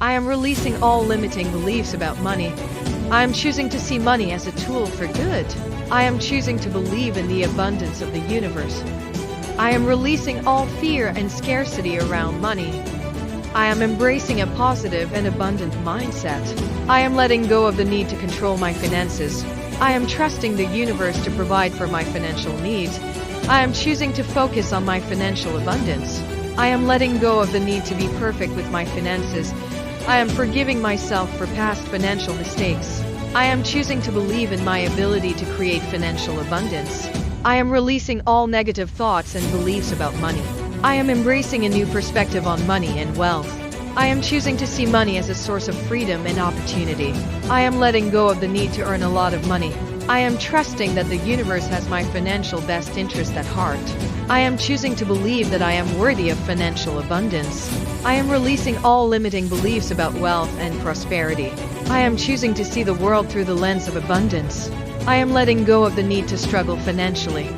I am releasing all limiting beliefs about money. I am choosing to see money as a tool for good. I am choosing to believe in the abundance of the universe. I am releasing all fear and scarcity around money. I am embracing a positive and abundant mindset. I am letting go of the need to control my finances. I am trusting the universe to provide for my financial needs. I am choosing to focus on my financial abundance. I am letting go of the need to be perfect with my finances. I am forgiving myself for past financial mistakes. I am choosing to believe in my ability to create financial abundance. I am releasing all negative thoughts and beliefs about money. I am embracing a new perspective on money and wealth. I am choosing to see money as a source of freedom and opportunity. I am letting go of the need to earn a lot of money. I am trusting that the universe has my financial best interest at heart. I am choosing to believe that I am worthy of financial abundance. I am releasing all limiting beliefs about wealth and prosperity. I am choosing to see the world through the lens of abundance. I am letting go of the need to struggle financially.